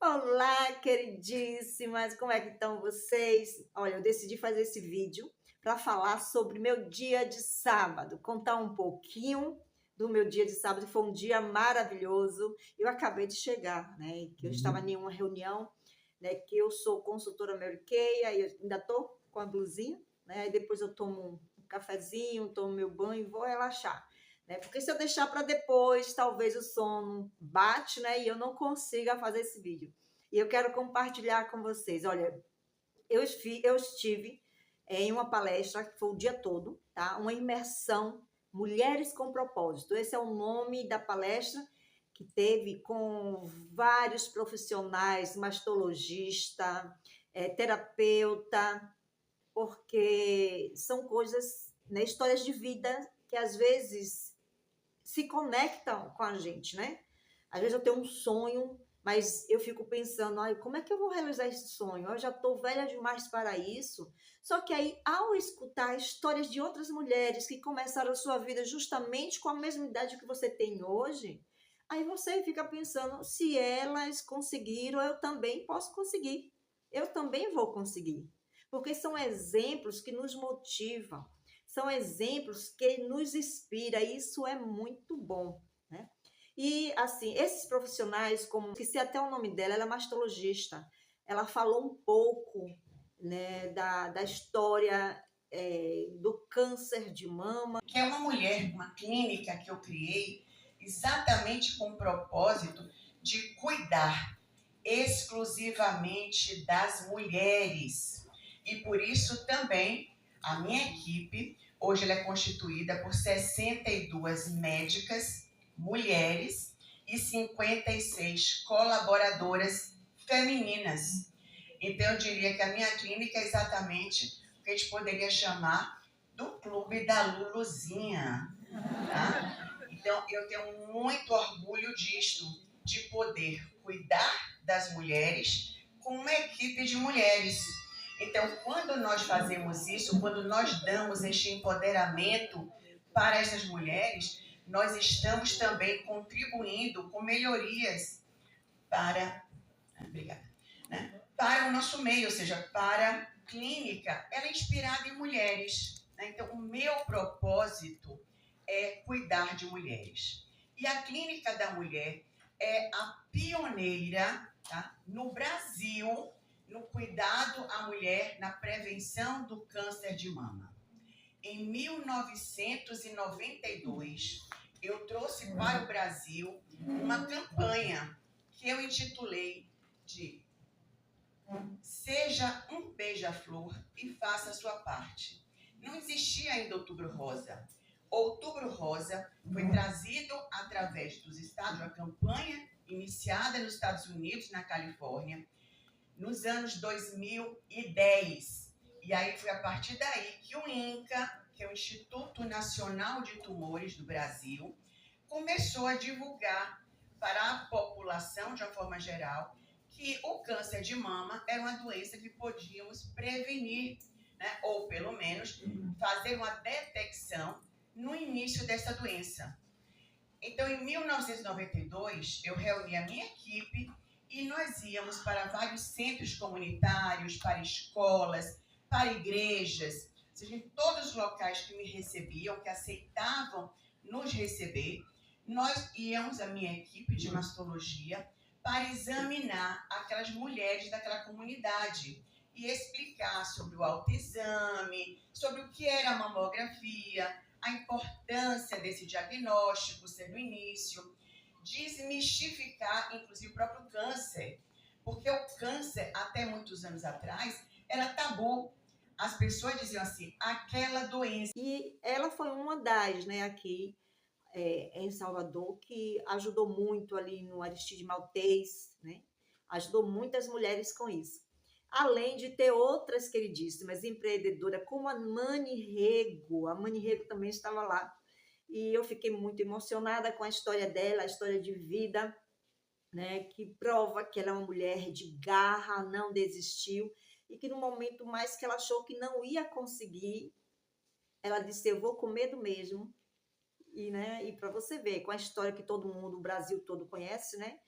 Olá, queridíssimas, como é que estão vocês? Olha, eu decidi fazer esse vídeo para falar sobre meu dia de sábado, contar um pouquinho do meu dia de sábado, que foi um dia maravilhoso. Eu acabei de chegar, né? Que eu estava em uma reunião, né? Que eu sou consultora Mary Kay, aí eu ainda tô com a blusinha, né? Aí depois eu tomo um cafezinho, tomo meu banho e vou relaxar. Né? Porque se eu deixar para depois, talvez o sono bate, né? E eu não consiga fazer esse vídeo. E eu quero compartilhar com vocês. Olha, eu estive em uma palestra que foi o dia todo, tá? Uma imersão Mulheres com Propósito. Esse é o nome da palestra que teve com vários profissionais, mastologista, terapeuta, porque são coisas, né, histórias de vida que às vezes se conectam com a gente, né? Às vezes eu tenho um sonho, mas eu fico pensando, ai, como é que eu vou realizar esse sonho? Eu já estou velha demais para isso. Só que aí, ao escutar histórias de outras mulheres que começaram a sua vida justamente com a mesma idade que você tem hoje, aí você fica pensando, se elas conseguiram, eu também posso conseguir. Eu também vou conseguir. Porque são exemplos que nos motivam, são exemplos que nos inspiram, e isso é muito bom, né? E, assim, esses profissionais, como esqueci até o nome dela, ela é mastologista, ela falou um pouco, né, da história do câncer de mama. Que é uma mulher, uma clínica que eu criei exatamente com o propósito de cuidar exclusivamente das mulheres. E por isso também a minha equipe, hoje ela é constituída por 62 médicas, mulheres e 56 colaboradoras femininas. Então eu diria que a minha clínica é exatamente o que a gente poderia chamar do clube da Luluzinha, tá? Então, eu tenho muito orgulho disto, de poder cuidar das mulheres com uma equipe de mulheres. Então, quando nós fazemos isso, quando nós damos este empoderamento para essas mulheres, nós estamos também contribuindo com melhorias para, obrigada, né? Para o nosso meio, ou seja, para a clínica. Ela é inspirada em mulheres, né? Então, o meu propósito é cuidar de mulheres. E a Clínica da Mulher é a pioneira, tá, no Brasil, no cuidado à mulher, na prevenção do câncer de mama. Em 1992, eu trouxe para o Brasil uma campanha que eu intitulei de Seja um beija-flor e faça a sua parte. Não existia ainda Outubro Rosa. Outubro Rosa foi trazido através dos Estados, uma campanha iniciada nos Estados Unidos, na Califórnia, nos anos 2010. E aí foi a partir daí que o INCA, que é o Instituto Nacional de Tumores do Brasil, começou a divulgar para a população, de uma forma geral, que o câncer de mama era uma doença que podíamos prevenir, né? Ou pelo menos fazer uma detecção no início dessa doença. Então, em 1992, eu reuni a minha equipe e nós íamos para vários centros comunitários, para escolas, para igrejas, ou seja, em todos os locais que me recebiam, que aceitavam nos receber, nós íamos, a minha equipe de mastologia, para examinar aquelas mulheres daquela comunidade e explicar sobre o autoexame, sobre o que era a mamografia, a importância desse diagnóstico ser no início, desmistificar, inclusive, o próprio câncer, porque o câncer, até muitos anos atrás, era tabu. As pessoas diziam assim, aquela doença. E ela foi uma das, né, aqui em Salvador, que ajudou muito ali no Aristide Maltês, né? Ajudou muitas mulheres com isso. Além de ter outras queridíssimas empreendedoras, como a Mani Rego. A Mani Rego também estava lá. E eu fiquei muito emocionada com a história dela, a história de vida, né? Que prova que ela é uma mulher de garra, não desistiu. E que no momento mais que ela achou que não ia conseguir, ela disse, eu vou com medo mesmo, e, né, e para você ver, com a história que todo mundo, o Brasil todo conhece, né?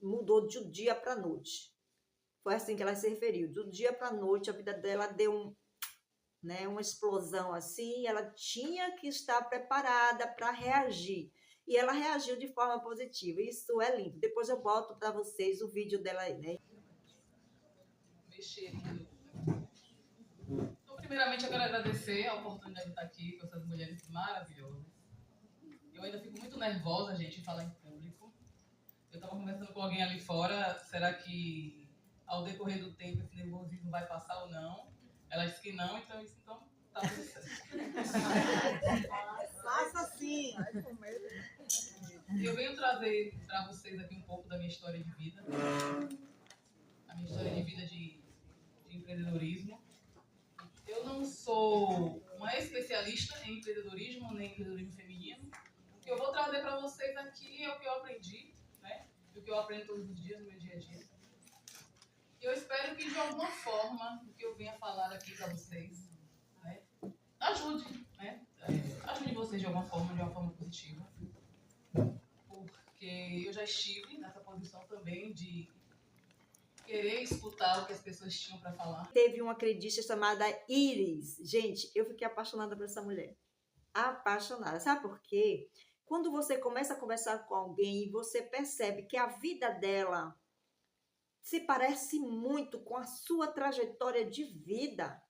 mudou de um dia para a noite. Foi assim que ela se referiu. Do dia para a noite, a vida dela deu uma explosão assim, ela tinha que estar preparada para reagir. E ela reagiu de forma positiva. Isso é lindo. Depois eu boto para vocês o vídeo dela aí, né? Então, primeiramente, eu quero agradecer a oportunidade de estar aqui com essas mulheres maravilhosas. Eu ainda fico muito nervosa, gente, em falar em público. Eu estava conversando com alguém ali fora, será que ao decorrer do tempo esse nervosismo vai passar ou não? Ela disse que não, então tá tudo certo. Faça assim! Eu venho trazer para vocês aqui um pouco da minha história de vida. A minha história de vida de empreendedorismo. Eu não sou uma especialista em empreendedorismo, nem empreendedorismo feminino. O que eu vou trazer para vocês aqui é o que eu aprendi, né? E o que eu aprendo todos os dias no meu dia a dia. E eu espero que, de alguma forma, o que eu venha falar aqui para vocês, né, ajude, né? Ajude vocês de uma forma positiva. Porque eu já estive nessa posição também de querer escutar o que as pessoas tinham para falar. Teve uma credista chamada Iris. Gente, eu fiquei apaixonada por essa mulher. Apaixonada. Sabe por quê? Quando você começa a conversar com alguém e você percebe que a vida dela se parece muito com a sua trajetória de vida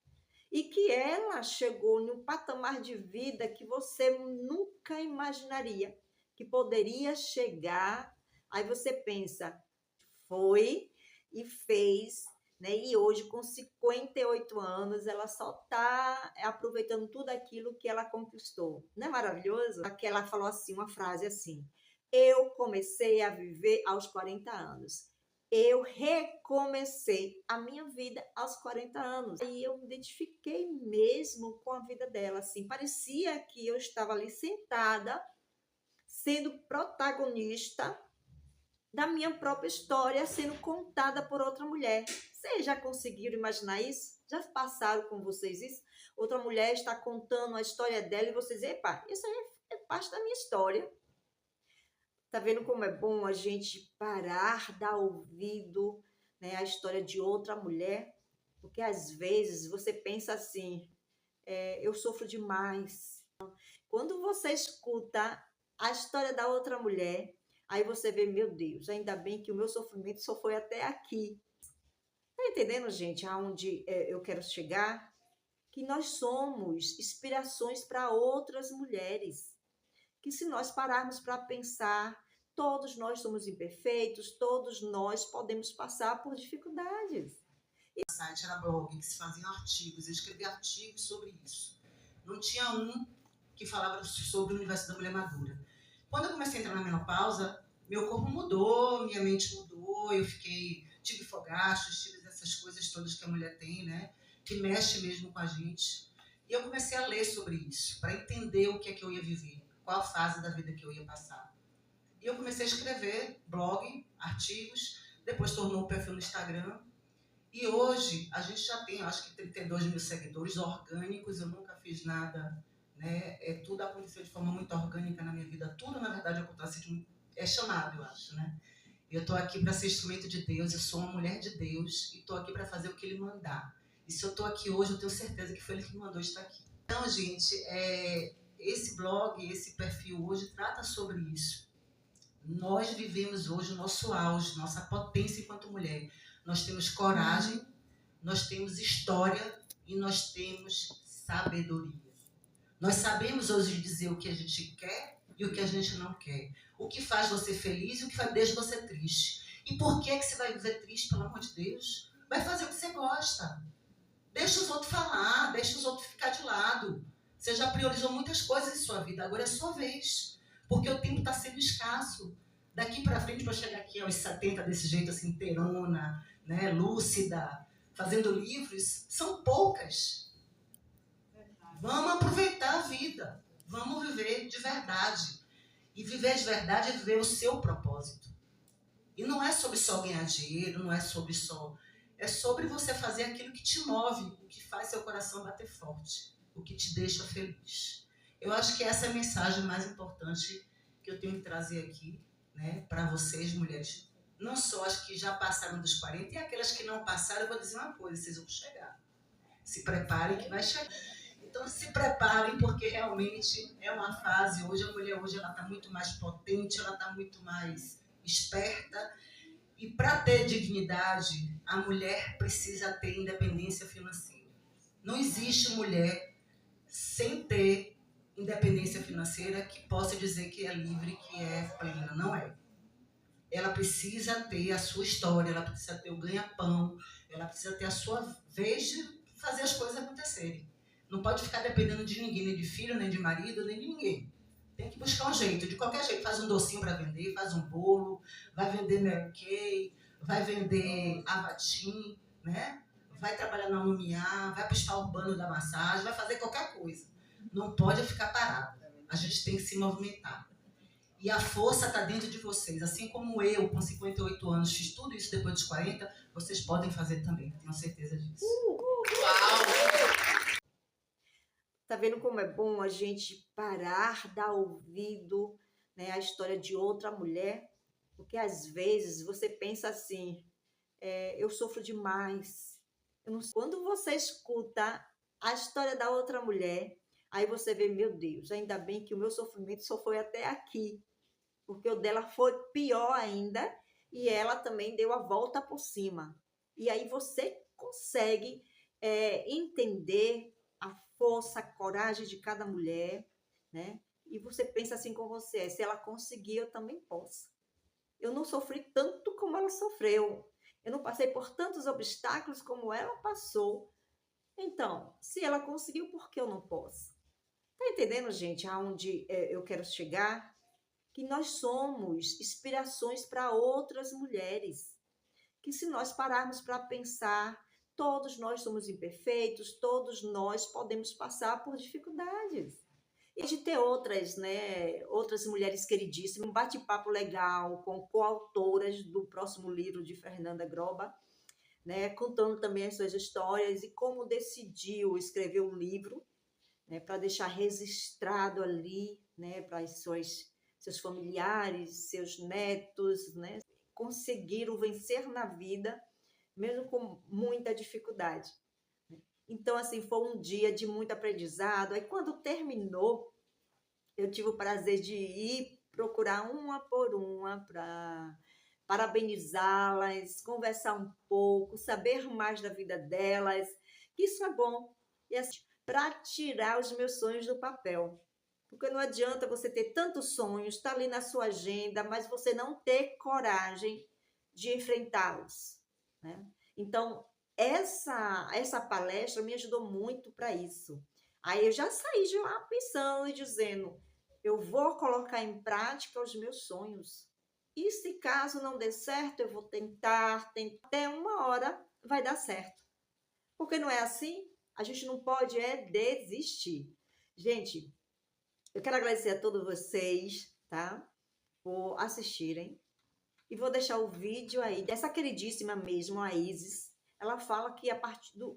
e que ela chegou num patamar de vida que você nunca imaginaria que poderia chegar. Aí você pensa, foi e fez, né? E hoje, com 58 anos, ela só está aproveitando tudo aquilo que ela conquistou. Não é maravilhoso? Aqui ela falou assim, uma frase assim: eu comecei a viver aos 40 anos. Eu recomecei a minha vida aos 40 anos. E eu me identifiquei mesmo com a vida dela, assim. Parecia que eu estava ali sentada, sendo protagonista da minha própria história sendo contada por outra mulher. Vocês já conseguiram imaginar isso? Já passaram com vocês isso? Outra mulher está contando a história dela e vocês, epa, isso aí é parte da minha história. Tá vendo como é bom a gente parar, dar ouvido, né, à história de outra mulher? Porque às vezes você pensa assim, eu sofro demais. Quando você escuta a história da outra mulher, aí você vê, meu Deus, ainda bem que o meu sofrimento só foi até aqui. Tá entendendo, gente, aonde eu quero chegar? Que nós somos inspirações para outras mulheres. Que se nós pararmos para pensar, todos nós somos imperfeitos, todos nós podemos passar por dificuldades. O site era blog, que se faziam artigos, eu escrevia artigos sobre isso. Não tinha um que falava sobre o universo da mulher madura. Quando eu comecei a entrar na menopausa, meu corpo mudou, minha mente mudou, tive fogachos, tive essas coisas todas que a mulher tem, né? Que mexe mesmo com a gente. E eu comecei a ler sobre isso, para entender o que é que eu ia viver, qual a fase da vida que eu ia passar. E eu comecei a escrever blog, artigos, depois tornou um perfil no Instagram. E hoje a gente já tem, acho que 32 mil seguidores orgânicos, eu nunca fiz nada, né? Tudo aconteceu de forma muito orgânica na minha vida. Tudo, na verdade, acontece é chamado, eu acho, né? Eu estou aqui para ser instrumento de Deus, eu sou uma mulher de Deus e estou aqui para fazer o que Ele mandar. E se eu estou aqui hoje, eu tenho certeza que foi Ele que me mandou estar aqui. Então, gente, esse blog, esse perfil hoje trata sobre isso. Nós vivemos hoje o nosso auge, nossa potência enquanto mulher. Nós temos coragem, nós temos história e nós temos sabedoria. Nós sabemos hoje dizer o que a gente quer e o que a gente não quer. O que faz você feliz e o que deixa você triste. E por que você vai viver triste, pelo amor de Deus? Vai fazer o que você gosta. Deixa os outros falar, deixa os outros ficar de lado. Você já priorizou muitas coisas em sua vida, agora é sua vez. Porque o tempo está sendo escasso. Daqui para frente, para chegar aqui aos 70 desse jeito assim, inteirona, né, lúcida, fazendo livros, são poucas. Vamos aproveitar a vida. Vamos viver de verdade. E viver de verdade é viver o seu propósito. E não é sobre só ganhar dinheiro, não é sobre só... É sobre você fazer aquilo que te move, o que faz seu coração bater forte, o que te deixa feliz. Eu acho que essa é a mensagem mais importante que eu tenho que trazer aqui, né, para vocês, mulheres não só as que já passaram dos 40, e aquelas que não passaram, eu vou dizer uma coisa, vocês vão chegar. Se preparem que vai chegar. Então se preparem, porque realmente é uma fase, hoje a mulher hoje ela está muito mais potente, ela está muito mais esperta, e para ter dignidade, a mulher precisa ter independência financeira. Não existe mulher sem ter independência financeira que possa dizer que é livre, que é plena. Não é. Ela precisa ter a sua história, ela precisa ter o ganha-pão, ela precisa ter a sua vez de fazer as coisas acontecerem. Não pode ficar dependendo de ninguém, nem de filho, nem de marido, nem de ninguém. Tem que buscar um jeito, de qualquer jeito. Faz um docinho para vender, faz um bolo, vai vender Mary Kay, vai vender avatim, né? Vai trabalhar na Lumiar, vai puxar o bando da massagem, vai fazer qualquer coisa. Não pode ficar parado. A gente tem que se movimentar. E a força está dentro de vocês. Assim como eu, com 58 anos, fiz tudo isso depois dos 40, vocês podem fazer também. Tenho certeza disso. Uau! Tá vendo como é bom a gente parar, dar ouvido, né, à história de outra mulher? Porque às vezes você pensa assim, eu sofro demais. Eu não... Quando você escuta a história da outra mulher, aí você vê, meu Deus, ainda bem que o meu sofrimento só foi até aqui, porque o dela foi pior ainda e ela também deu a volta por cima. E aí você consegue entender a força, a coragem de cada mulher, né? E você pensa assim com você, se ela conseguir, eu também posso. Eu não sofri tanto como ela sofreu. Eu não passei por tantos obstáculos como ela passou. Então, se ela conseguiu, por que eu não posso? Tá entendendo, gente, aonde eu quero chegar? Que nós somos inspirações para outras mulheres. Que se nós pararmos para pensar, todos nós somos imperfeitos, todos nós podemos passar por dificuldades. E de ter outras, né, outras mulheres queridíssimas, um bate-papo legal com coautoras do próximo livro de Fernanda Groba, né, contando também as suas histórias e como decidiu escrever o livro, né, para deixar registrado ali, né, para seus familiares, seus netos, né, conseguiram vencer na vida, mesmo com muita dificuldade. Então, assim, foi um dia de muito aprendizado. Aí, quando terminou, eu tive o prazer de ir procurar uma por uma para parabenizá-las, conversar um pouco, saber mais da vida delas. Isso é bom. E assim, para tirar os meus sonhos do papel. Porque não adianta você ter tantos sonhos, estar ali na sua agenda, mas você não ter coragem de enfrentá-los, né? Então, essa palestra me ajudou muito para isso. Aí eu já saí de lá pensando e dizendo, eu vou colocar em prática os meus sonhos. E se caso não der certo, eu vou tentar, até uma hora vai dar certo. Porque não é assim? A gente não pode desistir. Gente, eu quero agradecer a todos vocês, tá? Por assistirem. E vou deixar o vídeo aí dessa queridíssima mesmo, a Isis. Ela fala que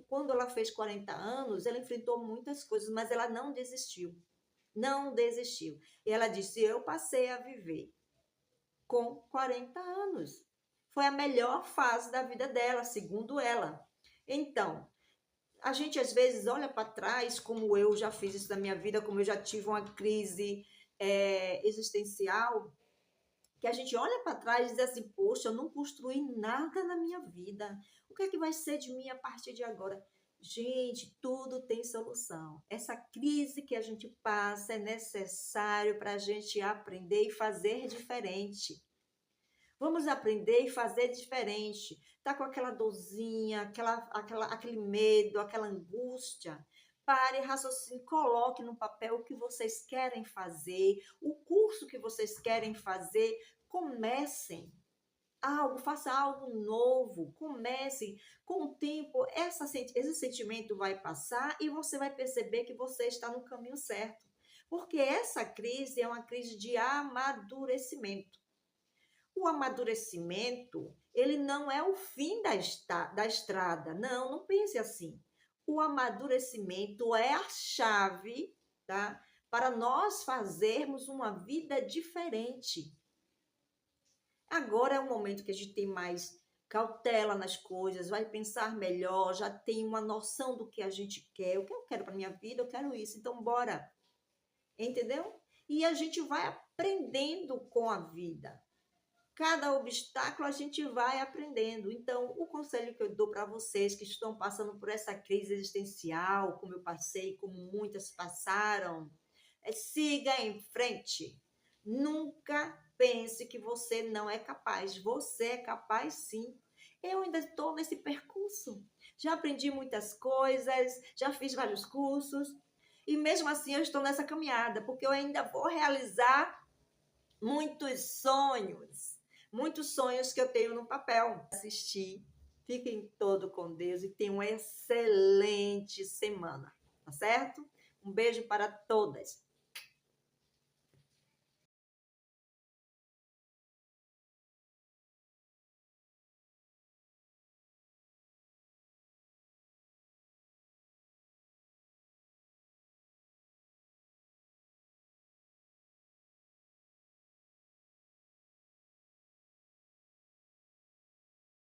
quando ela fez 40 anos, ela enfrentou muitas coisas, mas ela não desistiu. Não desistiu. E ela disse, eu passei a viver com 40 anos. Foi a melhor fase da vida dela, segundo ela. Então, a gente às vezes olha para trás, como eu já fiz isso na minha vida, como eu já tive uma crise existencial, que a gente olha para trás e diz assim, poxa, eu não construí nada na minha vida. O que é que vai ser de mim a partir de agora? Gente, tudo tem solução. Essa crise que a gente passa é necessário para a gente aprender e fazer diferente. Vamos aprender e fazer diferente. Tá com aquela dorzinha, aquele medo, aquela angústia? Pare, raciocine, coloque no papel o que vocês querem fazer, o curso que vocês querem fazer. Comecem algo, faça algo novo, comecem. Com o tempo, esse sentimento vai passar e você vai perceber que você está no caminho certo. Porque essa crise é uma crise de amadurecimento. O amadurecimento, ele não é o fim da estrada. Não, não pense assim. O amadurecimento é a chave, tá? Para nós fazermos uma vida diferente. Agora é um momento que a gente tem mais cautela nas coisas, vai pensar melhor, já tem uma noção do que a gente quer. O que eu quero para minha vida, eu quero isso. Então, bora. Entendeu? E a gente vai aprendendo com a vida. Cada obstáculo a gente vai aprendendo. Então, o conselho que eu dou para vocês que estão passando por essa crise existencial, como eu passei, como muitas passaram, é siga em frente. Nunca pense que você não é capaz. Você é capaz, sim. Eu ainda estou nesse percurso. Já aprendi muitas coisas, já fiz vários cursos. E mesmo assim eu estou nessa caminhada, porque eu ainda vou realizar muitos sonhos que eu tenho no papel. Assistir, fiquem todos com Deus e tenham uma excelente semana, tá certo? Um beijo para todas.